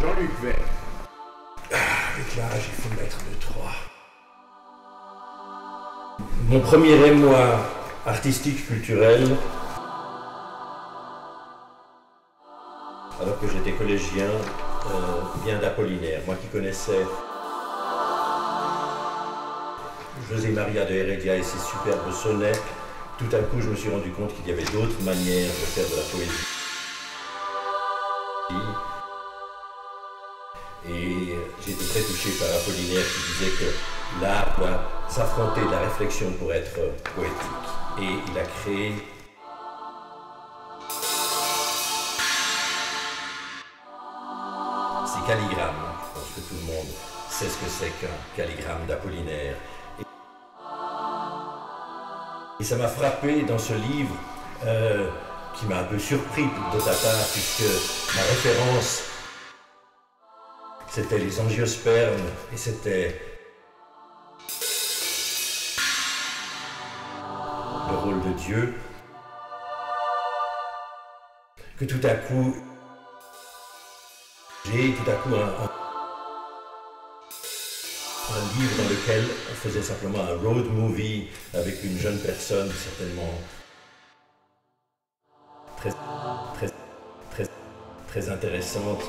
Jean-Luc Vert. Avec l'âge, il faut mettre de 3. Mon premier émoi artistique culturel, alors que j'étais collégien, vient d'Apollinaire. Moi qui connaissais José Maria de Heredia et ses superbes sonnets, tout à coup je me suis rendu compte qu'il y avait d'autres manières de faire de la poésie. Et j'ai été très touché par Apollinaire qui disait que l'art doit s'affronter de la réflexion pour être poétique. Et il a créé ces calligrammes. Je pense que tout le monde sait ce que c'est qu'un calligramme d'Apollinaire. Et ça m'a frappé dans ce livre, qui m'a un peu surpris de ta part, puisque ma référence, c'était les angiospermes, et c'était le rôle de Dieu, que tout à coup, j'ai tout à coup un livre dans lequel on faisait simplement un road movie avec une jeune personne certainement très intéressante,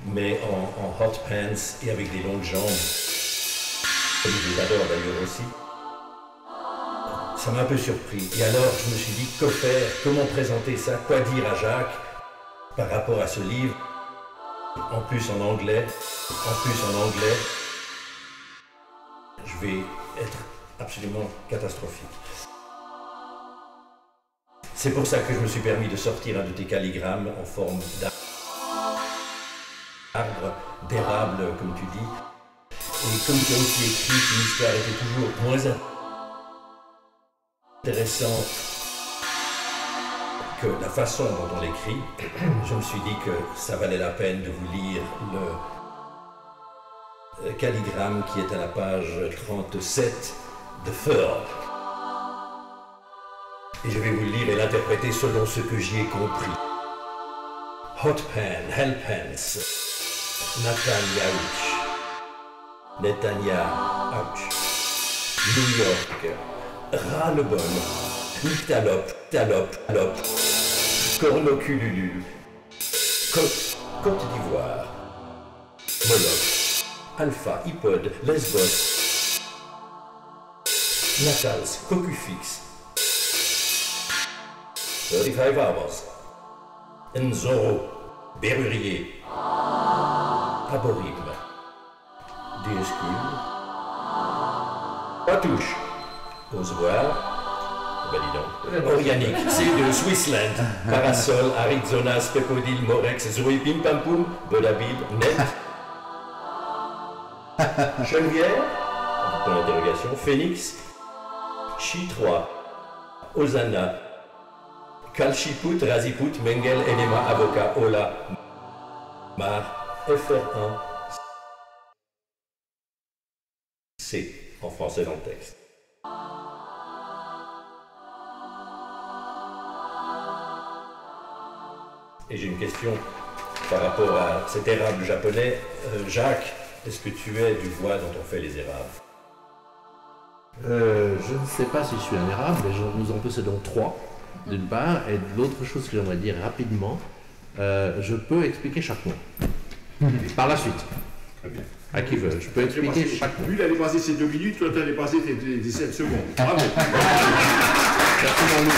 mais en hot pants et avec des longues jambes, comme je l'adore d'ailleurs aussi. Ça m'a un peu surpris. Et alors je me suis dit, que faire, comment présenter ça, quoi dire à Jacques par rapport à ce livre. En plus en anglais, je vais être absolument catastrophique. C'est pour ça que je me suis permis de sortir un de tes calligrammes en forme d'arbre, d'érable, comme tu dis. Et comme tu as aussi écrit qu'une histoire était toujours moins intéressante que la façon dont on l'écrit, je me suis dit que ça valait la peine de vous lire le calligramme qui est à la page 37 de Thurl. Et je vais vous le lire et l'interpréter selon ce que j'y ai compris. Hot pan, hell pants, Netanya ouch, New York, ras-le-bol, talop, cornocululu, Côte d'Ivoire, Moloch, Alpha, Hippode, Lesbos, Natals, Cocufix, 35 hours, Nzoro, Berrurier, Aborigme, Dioscule, Patouche, Osevoir, ben dis donc, Orianique, C2, Swissland, Parasol, Arizona, Specodil, Morex, Zoé, Pim Pam Poum, Bodabil, Net, Chenevière, point d'interrogation, Phoenix, Chi 3, Osana, Kalchiput, Raziput, Mengel, Enema, Avocat, Ola, Mar, FR1, C, en français dans le texte. Et j'ai une question par rapport à cet érable japonais. Jacques, est-ce que tu es du bois dont on fait les érables? Je ne sais pas si je suis un érable, mais nous en possédons 3, d'une part. Et l'autre chose que j'aimerais dire rapidement, je peux expliquer chaque mot. Par la suite. Très bien. À qui veut. Je peux expliquer chaque mot. Lui, il allait passer ses 2 minutes, toi, tu allais passer tes 17 secondes. Bravo. Merci, mon loup.